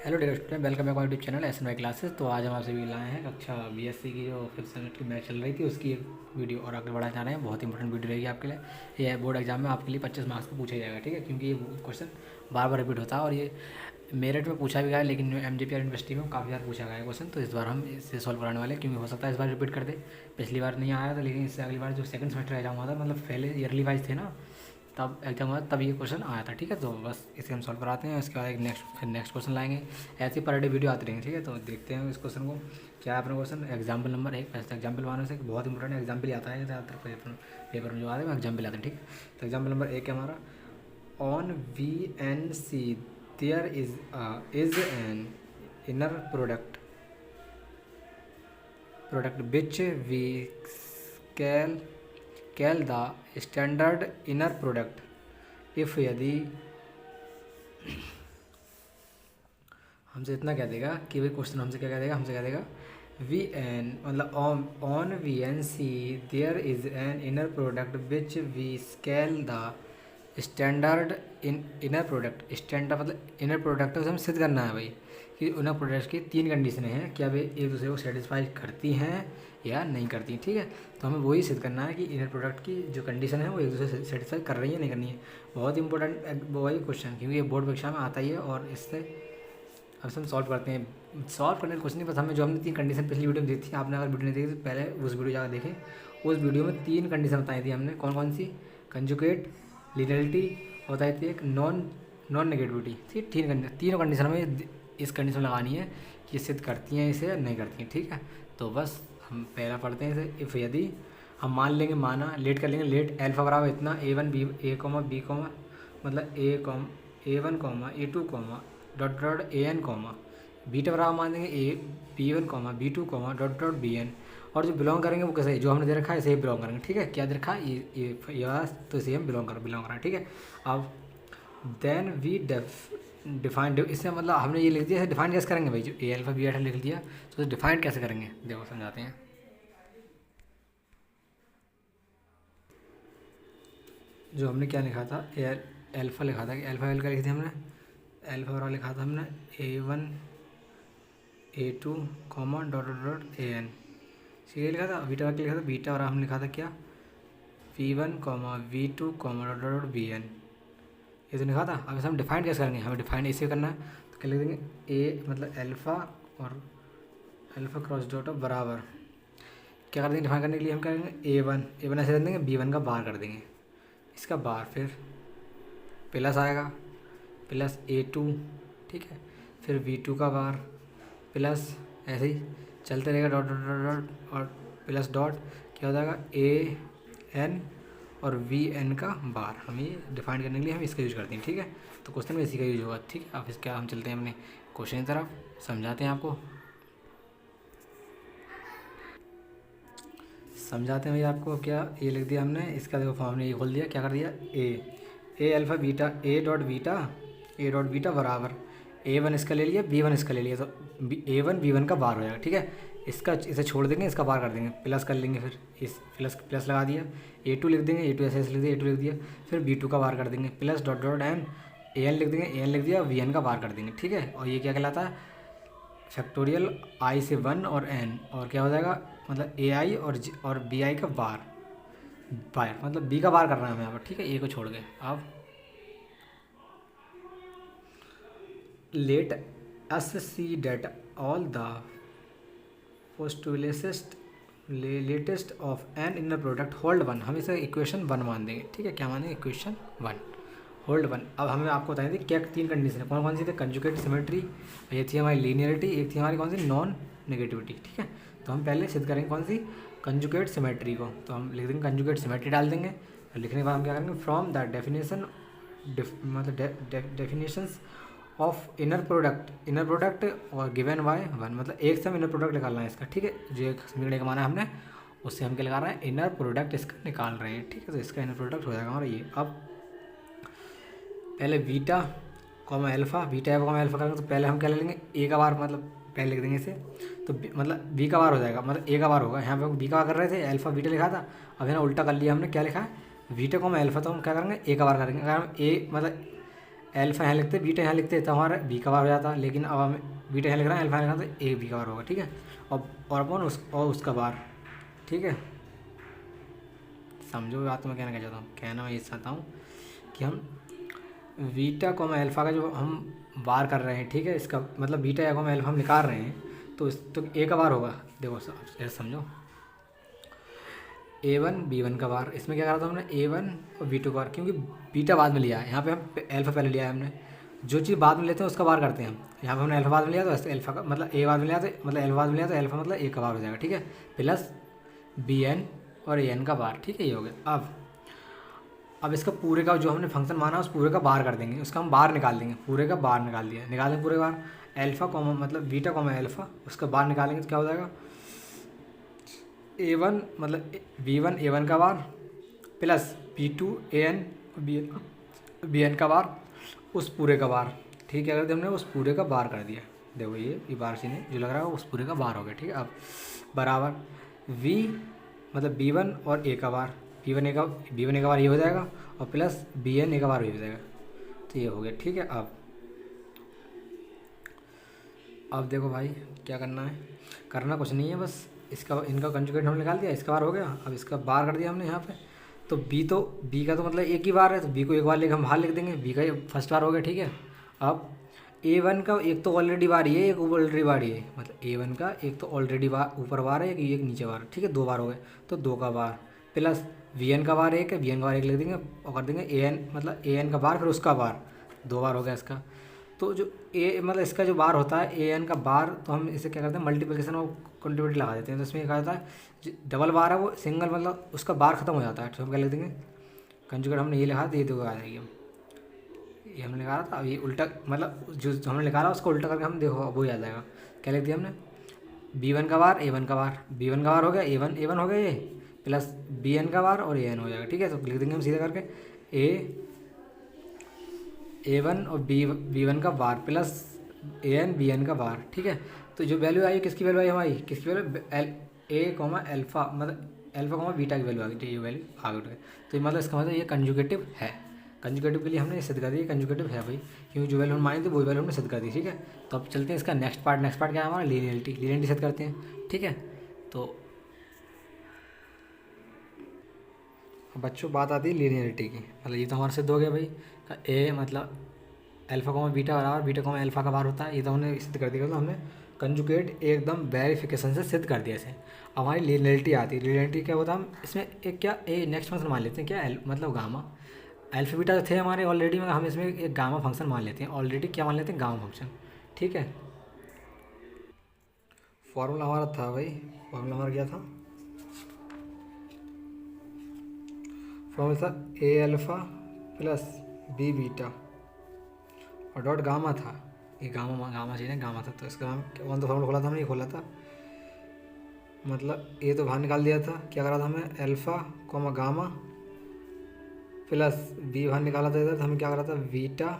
Hello dear student, welcome back my YouTube channel SNY classes. तो आज हम आपसे भी लाए हैं कक्षा BSc की जो 5th सेमेस्टर की मैच चल रही थी उसकी एक वीडियो और आगे बढ़ा जा रहे हैं। बहुत इंपॉर्टेंट वीडियो रहेगी आपके लिए। ये बोर्ड एग्जाम में आपके लिए 25 मार्क्स का पूछा जाएगा, ठीक है, क्योंकि ये क्वेश्चन बार बार रिपीट होता है और ये मेरिट में पूछा भी गया है, लेकिन MJPR यूनिवर्सिटी में काफ़ी बार पूछा गया है क्वेश्चन। तो इस बार हम इसे सॉल्व कराने वाले हैं, क्योंकि हो सकता है इस बार रिपीट कर दे। पिछली बार नहीं आया था, लेकिन इससे अगली बार जो सेकंड सेमेस्टर एग्जाम हुआ था, मतलब पहले ईयरली वाइज थे ना, तब एग्जाम हुआ तब ये क्वेश्चन आया था, ठीक है। तो बस इसे हम सॉल्व कराते हैं, उसके बाद एक नेक्स्ट क्वेश्चन लाएंगे। ऐसे पर डे वीडियो आती रहेंगे, ठीक है। तो देखते हैं इस क्वेश्चन को। क्या है अपना क्वेश्चन? Example number 1। वैसे एग्जाम्पल वन से बहुत इंपॉर्टेंट एग्जाम्पल आता है ज़्यादातर पेपर में जो आते हैं एग्जाम्पल आते हैं, ठीक है। तो एग्जाम्पल नंबर 1 है हमारा, on VNC there is an inner product which we call call the standard inner product if यदि हमसे इतना कह देगा कि भाई क्वेश्चन हमसे क्या कह देगा, हमसे कह देगा VN मतलब on VNC there is an inner product which we call the standard inner product. Standard मतलब इनर प्रोडक्ट उसे हमें सिद्ध करना है भाई कि इनर प्रोडक्ट की 3 कंडीशनें हैं, क्या वे एक दूसरे को सेटिस्फाई करती हैं या नहीं करती, ठीक है। तो हमें वही सिद्ध करना है कि इनर प्रोडक्ट की जो कंडीशन है वो एक दूसरे से सेटिस्फाई कर रही है नहीं करनी है। बहुत इंपॉर्टेंट वही क्वेश्चन, क्योंकि ये बोर्ड परीक्षा में आता ही है। और इससे अब हम सॉल्व करते हैं। सॉल्व करने का क्वेश्चन नहीं, बस हमें जो हमने 3 कंडीशन पिछली वीडियो में दी थी, आपने अगर वीडियो नहीं देखी तो पहले उस वीडियो जाकर देखें। उस वीडियो में 3 कंडीशन बताई थी हमने। कौन कौन सी? कंजुगेट, लिनियरिटी, बताई थी एक नॉन नेगेटिविटी, ठीक। तीनों कंडीशन हमें इस कंडीशन में लगानी है कि सिद्ध करती हैं इसे या नहीं करती हैं, ठीक है। तो बस हम पहला पढ़ते हैं इसे। इफ़ यदि हम मान लेंगे, माना लेट कर लेंगे, लेट एल्फा बराबर इतना A1 B A comma B comma मतलब A1 comma A2 comma dot dot AN comma beta बराबर मान देंगे B1 comma B2 comma dot dot BN। और जो बिलोंग करेंगे वो कैसे, जो हमने दे रखा है इसे ही बिलोंग करेंगे, ठीक है। क्या दे रखा है ये तो इसे हम बिलोंग करें, ठीक है। अब देन वी डिफाइन, इससे मतलब हमने ये लिख दिया, इसे डिफाइन कैसे करेंगे भाई? जो A अल्फा B लिख दिया, तो इसे डिफाइन कैसे करेंगे देखो समझाते हैं। जो हमने क्या लिखा था, अल्फा लिखा था, कि अल्फा क्या लिखी थी हमने? अल्फा बराबर लिखा था हमने A1 A2 comma dot dot dot AN। ठीक है, लिखा था। बीटा क्या लिखा था? बीटा बराबर हमने लिखा था क्या? V1 comma V2 comma dot dot BN। ये तो लिखा था। अब इसे हम डिफाइन कैसे करेंगे? हमें डिफाइन ऐसे करना है, तो क्या लिख देंगे? A मतलब अल्फा और अल्फा क्रॉस डॉट बराबर क्या कर देंगे डिफाइन करने के लिए? हम करेंगे A1 ऐसे कर देंगे, B1 का बार कर देंगे, इसका बार, फिर प्लस आएगा प्लस A2, ठीक है, फिर V2 का बार प्लस, ऐसे ही चलते रहेगा डॉट डॉट डॉट डॉट और प्लस डॉट क्या हो जाएगा? AN और VN का बार। हम ये डिफाइन करने के लिए हम इसका यूज़ करते हैं, ठीक है। तो क्वेश्चन में इसी का यूज होगा, ठीक है। अब इसका हम चलते हैं अपने क्वेश्चन की तरफ, समझाते हैं आपको, समझाते हैं भैया आपको। क्या ये लिख दिया हमने, इसका देखो फॉर्म ने ये खोल दिया, क्या कर दिया? A alpha beta A dot beta बराबर A1 इसका ले लिया, B1 इसका ले लिया, तो A1 B1 का बार हो जाएगा, ठीक है। इसे छोड़ देंगे, इसका बार कर देंगे, प्लस कर लेंगे, फिर इस प्लस लगा दिया, A2 लिख देंगे, A2 ऐसे लिख दिया, A2 लिख दिया, फिर B2 का बार कर देंगे, plus dot dot N AN लिख देंगे, AN लिख दिया, VN का बार कर देंगे, ठीक है। और ये क्या कहलाता है? फैक्टोरियल I से 1 और N, और क्या हो जाएगा? मतलब AI और BI का बार मतलब B का बार करना है हमें यहाँ पर, ठीक है, A को छोड़ के। अब let us see that all the latest of an inner product hold 1। हम इसे इक्वेशन 1 मान देंगे, ठीक है। क्या मानेंगे? Equation 1 hold 1। अब हमें आपको बताएंगे क्या 3 कंडीशन है, कौन कौन सी थी? कंजुगेट सिमेट्री, ये थी हमारी लीनियरिटी, एक थी हमारी कौन सी? नॉन नेगेटिविटी, ठीक है। तो हम पहले सिद्ध करेंगे कौन सी? कंजुगेट सिमेट्री को। तो हम लिख देंगे कंजुगेट सिमेट्री डाल देंगे, और लिखने के बाद हम क्या करेंगे? फ्रॉम द डेफिनेशन मतलब डेफिनेशंस ऑफ इनर प्रोडक्ट और गिवन बाय 1, मतलब एक से हम इनर प्रोडक्ट निकालना है इसका, ठीक है। जो एक समीकरण का माना है हमने, उससे हम क्या निकाल रहे हैं? इनर प्रोडक्ट इसका निकाल रहे हैं, ठीक है। तो इसका इनर प्रोडक्ट हो जाएगा हमारा ये। अब पहले बीटा कॉमा अल्फा करेंगे, तो पहले हम क्या ले लेंगे? ए का बार, मतलब पहले लिख देंगे इसे, तो मतलब बी का बार हो जाएगा, मतलब ए का बार होगा। यहाँ पे हम बी का बार कर रहे थे, अल्फा बीटा लिखा था, अब है ना उल्टा कर लिया हमने, क्या लिखा है? बीटा कॉमा अल्फा, तो हम क्या करेंगे? ए का बार करेंगे। अगर हम ए मतलब अल्फा यहाँ लिखते, बीटा यहाँ लिखते तो हमारा बी का बार हो जाता, लेकिन अब हमें बीटा यहाँ लिख रहा है, अल्फा यहाँ लिख रहा है तो ए बी का बार होगा, ठीक है। और अपन उसका बार, ठीक है। समझो बात मैं कहना क्या चाहता हूँ, कहना मैं ये चाहता हूँ कि हम बीटा कॉमा अल्फा का जो हम बार कर रहे हैं, ठीक है, इसका मतलब बीटा कॉमा अल्फा हम निकाल रहे हैं, तो ए का बार होगा। देखो ऐसे समझो, A1 B1 का बार, इसमें क्या करा था हमने A1 और B2 का बार, क्योंकि बीटा बाद में लिया है, यहाँ पे हम अल्फा पहले लिया है हमने। जो चीज़ बाद में लेते हैं उसका बार करते हैं हम। यहाँ पे हमने अल्फा बाद में लिया तो अल्फा का मतलब ए बाद में लिया, तो मतलब अल्फा बाद में लिया तो अल्फा मतलब ए का बार हो जाएगा, ठीक है, प्लस BN और AN का बार, ठीक है, ये हो गया। अब इसका पूरे का जो हमने फंक्शन माना उस पूरे का बार कर देंगे, उसका हम बार निकाल देंगे, पूरे का बार निकाल दिया, निकाल देंगे पूरे बार। अल्फा कॉमा मतलब बीटा कॉमा अल्फा, उसका बार निकालेंगे तो क्या हो जाएगा, A1 मतलब B1 A1 का बार प्लस B2 AN BN का बार, उस पूरे का बार, ठीक है। अगर हमने उस पूरे का बार कर दिया, देखो ये बार से जो लग रहा है उस पूरे का बार हो गया, ठीक है। अब बराबर V मतलब B1 और A का बार, B1 A का बार ये हो जाएगा, और प्लस BN A का बार ये हो जाएगा, तो ये हो गया, ठीक है। अब देखो भाई क्या करना है, करना कुछ नहीं है, बस इसका इनका कंजुगेट हमने निकाल दिया, इसका बार हो गया। अब इसका बार कर दिया हमने यहाँ पे, तो बी का तो मतलब एक ही बार है, तो बी को एक बार लेकर हम बाहर लिख देंगे, बी का फर्स्ट बार हो गया, ठीक है। अब A1 का एक तो ऑलरेडी बार ये, एक ऑलरेडी बार ये, मतलब A1 का एक तो ऑलरेडी बार ऊपर बार है, एक नीचे बार, ठीक है, दो बार हो गए, तो दो का बार प्लस VN का बार एक है, VN का बार एक लिख देंगे, और कर देंगे AN मतलब AN का बार फिर उसका बार, दो बार हो गया इसका। तो जो ए मतलब इसका जो बार होता है AN का बार, तो हम इसे क्या करते हैं मल्टीप्लिकेशन और कंटिन्यूटी लगा देते हैं, तो इसमें क्या होता है डबल बार है वो सिंगल मतलब उसका बार खत्म हो जाता है, तो हम क्या लिख देंगे कंजुगेट हमने ये लिखा था, ये दो आ जाएगी, ये हमने लिखा था। अब ये उल्टा मतलब जो हमने लिखा था उसको उल्टा करके हम देखो वो आ जाएगा, क्या लिख दिया हमने B1 का बार A1 का बार, B1 का बार हो गया A1 हो गया ये, प्लस BN का बार और AN हो जाएगा, ठीक है। तो लिख देंगे हम सीधा करके A1 और B1 का बार प्लस AN BN का बार, ठीक है। तो जो वैल्यू आई किसकी वैल्यू आई हमारी, किसकी वैल्यू A कॉमा अल्फा मतलब अल्फा कॉमा बीटा की वैल्यू आ गई, ये वैल्यू आ गई। तो ये मतलब इसका मतलब ये कंजुगेटिव है, कंजुगेटिव के लिए हमने सिद्ध कर दिया कंजुगेटिव है भाई, क्योंकि जो वैल्यू हम मानी थी वही वैल्यू हमने सिद्ध कर दी, ठीक है। तो अब चलते हैं इसका नेक्स्ट पार्ट क्या है हमारा लीनियरिटी सिद्ध करते हैं, ठीक है। तो बच्चों बात आती है लीनियरिटी की, मतलब ये तो हमारा सिद्ध हो गया भाई, ए मतलब अल्फा कॉमा बीटा बराबर बीटा कॉमा अल्फा का बार होता है, ये तो हमने सिद्ध कर दिया, तो हमने कंजुगेट एकदम वेरिफिकेशन से सिद्ध कर दिया इसे। अब हमारी लीनियरिटी आती है, लीनियरिटी क्या होता है, हम इसमें एक क्या ए नेक्स्ट फंक्शन मान लेते हैं, क्या मतलब गामा अल्फा बीटा थे हमारे ऑलरेडी, मगर हम इसमें एक गामा फंक्शन मान लेते हैं, ऑलरेडी क्या मान लेते हैं गामा फंक्शन, ठीक है। फॉर्मूला हमारा था भाई, फॉर्मूला हमारा क्या था, फॉर्मूला था ए अल्फ़ा प्लस बी बीटा और डॉट गामा था, ये गामा चाहिए गामा था, तो इसका कौन सा फॉर्मूला खोला था हमने, ये खोला था, मतलब ये तो बाहर निकाल दिया था, क्या करा था हमें alpha comma gamma plus B बाहर निकाला था इधर, तो हमें क्या करा था बीटा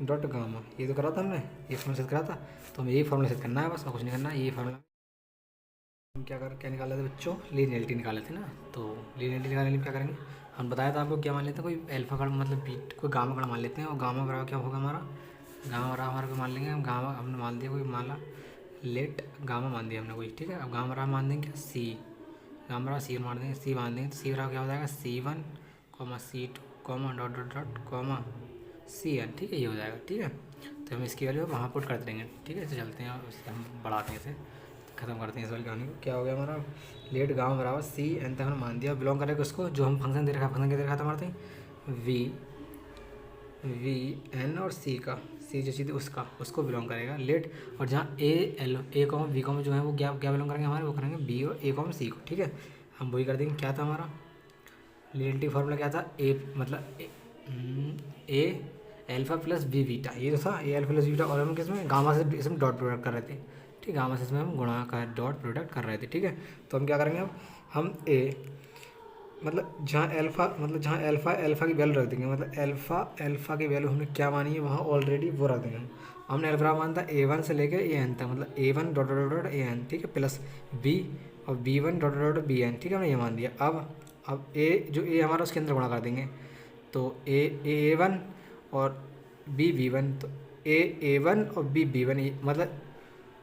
डॉट गामा, ये तो करा था हमने, ये फॉर्मूला सेट करा था। तो हमें यही फॉर्मूला सेट करना है बस, और कुछ नहीं करना है। ये फॉर्मूला हम क्या निकाले थे बच्चों, लीनियरिटी निकाले थे ना, तो लीनियरिटी निकालने के लिए क्या करेंगे, हम बताया था आपको क्या मान लेते हैं, कोई अल्फा का मतलब बीट कोई गामा का मान लेते हैं, और गामा बराबर क्या होगा हमारा, गामा बराबर हमारा कोई मान लेंगे हम, गामा हमने मान दिया कोई माला लेट गामा मान दिया हमने कोई, ठीक है। अब गामा बराबर मान देंगे क्या सी, गामा बराबर सी मान देंगे, सी मान देंगे, तो सी बराबर क्या हो जाएगा C1 C2 dot dot dot CN, ठीक है, ये हो जाएगा, ठीक है। तो हम इसकी वैल्यू वहाँ पुट कर देंगे, ठीक है। तो चलते हैं और इससे हम बढ़ाते हैं, इसे खत्म करते हैं इस वाली कहानी को। क्या हो गया हमारा लेट गामा बराबर CN तक हमने मान दिया, बिलोंग करेगा उसको जो हम फंक्शन दे रखा है, फंक्शन क्या दे रखा था हमारे VN और C का, C जो चीज़ उसको बिलोंग करेगा लेट, और जहाँ A कॉमा B कॉमा जो है वो क्या बिलोंग करेंगे हमारे, वो करेंगे B और A कॉमा C को, ठीक है। हम वही कर देंगे, क्या था हमारा लीनियरिटी फार्मूला क्या था, A मतलब A alpha plus B beta, ये तो था A अल्फा प्लस बीटा, और हम किसमें गामा से इसमें डॉट प्रोडक्ट कर रहे थे, ठीक, गामा से इसमें हम गुणा कर डॉट प्रोडक्ट कर रहे थे, ठीक है। तो हम क्या करेंगे अब हम A मतलब जहाँ अल्फ़ा की वैल्यू रख देंगे, मतलब अल्फ़ा की वैल्यू हमने क्या मानी है वहाँ ऑलरेडी वो रख देंगे। हमने अल्फ़ा माना था A1 से लेकर AN तक, मतलब A1 dot dot dot AN, ठीक है, प्लस B और B1 डॉट डॉट BN, ठीक है, हमने ये मान दिया। अब A जो A हमारा उसके अंदर गुणा कर देंगे, तो A A1 और बी बी वन, तो ए वन और बी बी वन, मतलब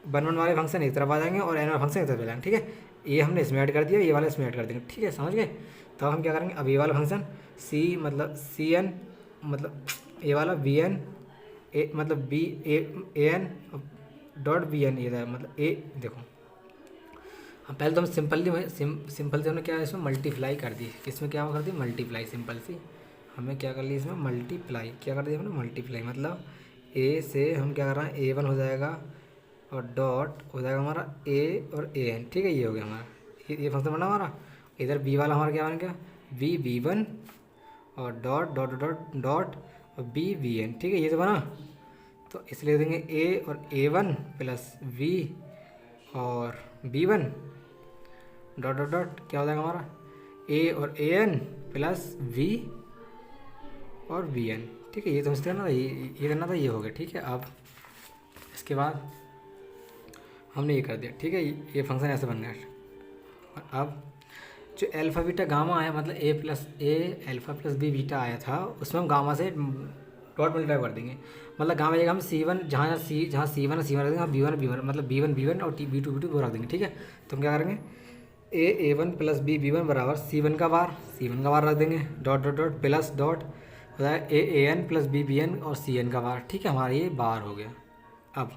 वन वन वाले फंक्शन एक तरफ आ जाएंगे और एन वाले फंक्शन एक तरफ आ जाएंगे, ठीक है। ये हमने इसमें ऐड कर दिया, ये वाला इसमें ऐड कर देंगे, ठीक है, समझ गए। तो हम क्या करेंगे, अब ये वाला फंक्शन सी मतलब सी एन मतलब ये वाला बी एन ए मतलब B A N dot B N, ये मतलब ए, देखो हम पहले तो हम सिंपल से हमने क्या इसमें मल्टीप्लाई कर दी, इसमें क्या कर दी मल्टीप्लाई, सिंपल सी हमने क्या कर ली इसमें मल्टीप्लाई, क्या कर दिया हमने मल्टीप्लाई, मतलब ए से हम क्या कर रहे हैं ए वन हो जाएगा और डॉट हो जाएगा हमारा ए और ए एन, ठीक है, ये हो गया हमारा, ये फंक्शन बना हमारा। इधर बी वाला हमारा क्या बन गया बी बी वन और डॉट डॉट डॉट डॉट और बी बी एन, ठीक है, ये तो बना। तो इसलिए देंगे ए और ए वन प्लस वी और B one dot dot dot क्या हो जाएगा हमारा ए और ए एन प्लस वी और बी एन, ठीक है, ये तो करना था, ये करना था, ये हो गया, ठीक है। अब इसके बाद हमने ये कर दिया, ठीक है, ये फंक्शन ऐसे बन गया। और अब जो एल्फ़ा बीटा गामा आया, मतलब ए प्लस ए एल्फ़ा प्लस बी बीटा आया था, उसमें हम गामा से डॉट मल्टीप्लाई कर देंगे, मतलब गामा जगह हम सी वन जहाँ सी वन रख देंगे, हम बी वन मतलब बी वन और बी टू वो रख देंगे, ठीक है। तो हम क्या करेंगे ए वन प्लस बी वन बराबर सी वन का बार रख देंगे, dot dot dot plus dot हो जाएगा ए एन प्लस बी एन और सी एन का बार, ठीक है, हमारा ये बार हो गया। अब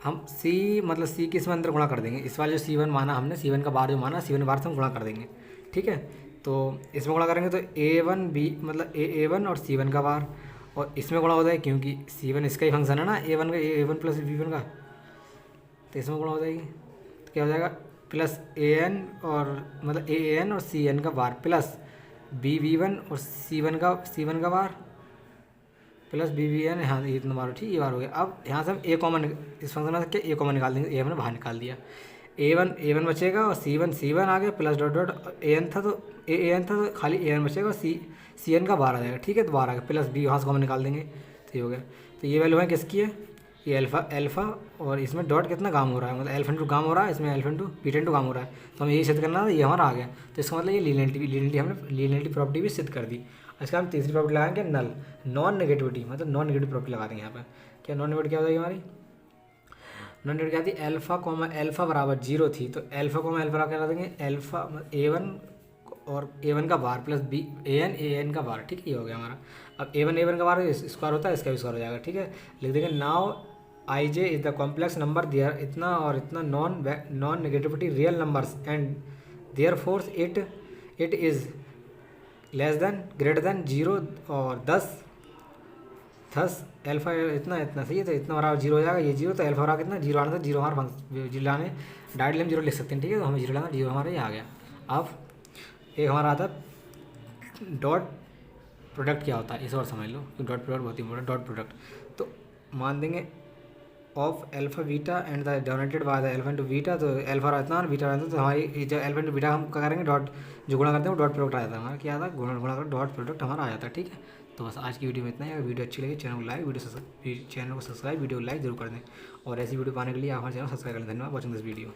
हम सी मतलब सी के इसमें अंदर गुणा कर देंगे, इस वाले जो सी वन माना हमने, सी वन का बार जो माना, सी वन बार से हम गुणा कर देंगे, ठीक है। तो इसमें गुणा करेंगे तो ए वन बी मतलब ए वन और सी वन का बार, और इसमें गुणा हो जाएगा क्योंकि सी वन इसका ही फंक्शन है ना, ए वन का ए वन प्लस बी वन का, तो इसमें गुणा हो जाएगी, तो क्या हो जाएगा प्लस ए एन और मतलब ए एन और सी एन का बार प्लस बी वन और सी वन का बार प्लस बी एन, हाँ ये इतना बार, ठीक, ये बार हो गया। अब यहाँ से हम ए कॉमन, इस फंक्शन में क्या ए कॉमन निकाल देंगे, ए हमने बाहर निकाल दिया, ए वन बचेगा और सी वन आ गया plus dot dot A N था तो ए एन था तो खाली ए एन बचेगा और सी एन का बार आ जाएगा, ठीक है, तो बार आ गया प्लस बी यहाँ से कॉमन निकाल देंगे, तो ये हो गया। तो ये वैल्यू है किसकी है, ये अल्फ़ा और इसमें डॉट कितना काम हो रहा है, मतलब एल्फा टू काम हो रहा है, इसमें एल्फा टू बीटा टू काम हो रहा है, तो हमें यही सिद्ध करना था, ये हमारा आ गया। तो इसका मतलब ये लीनियरिटी हमने लीनियरिटी प्रॉपर्टी भी सिद्ध कर दी। इसका हम तीसरी प्रॉपर्टी लगाएंगे नल, नॉन नेगेटिविटी, मतलब नॉन नेगेटिव प्रॉपर्टी लगा देंगे यहाँ पर। क्या नॉन नेगेटिव क्या हो जाएगी हमारी, नॉन नेगेटिव क्या थी एल्फा बराबर जीरो थी, तो एल्फा क्या देंगे एल्फा ए वन और ए वन का बार प्लस बी ए एन का बार, ठीक है, ये हो गया हमारा। अब ए वन का बार स्क्वायर होता है, इसका भी स्क्वायर हो जाएगा, ठीक है, लिख देंगे now I J is the complex number there इतना और इतना non negativity real numbers and there force it is less than greater than zero और 10 एल्फा इतना सही है, तो इतना बराबर जीरो हो जाएगा, ये जीरो, तो एल्फा बराबर कितना जीरो आना था, जीरो हमारा जीरो लाने डायरेक्टली हम जीरो लिख सकते हैं, ठीक है, तो हमें जीरो लाना, जीरो हमारा ये आ गया। अब एक हमारा आता डॉट प्रोडक्ट क्या होता है, इस और समझ लो कि डॉट प्रोडक्ट बहुत ही इंपॉर्टेंट, डॉट प्रोडक्ट। तो मान देंगे of alpha beta and the donated by the alpha into beta, तो एल्फा रहता है और बीटा रहता है, तो हमारी जब एल्फा इंटू बीटा हम क्या करेंगे डॉट जो गुणा करते हैं वो डॉट प्रोडक्ट आ जाता है हमारा, क्या आता है गुणा कर डॉट प्रोडक्ट हमारा आ जाता है, ठीक है। तो बस आज की वीडियो में इतना ही। अगर वीडियो अच्छी लगी चैनल को सब्सक्राइब वीडियो को लाइक जरूर कर दें, और ऐसी वीडियो पाने के लिए आप हमारे चैनल सब्सक्राइब कर लें। धन्यवाद वॉचिंग दिस वीडियो।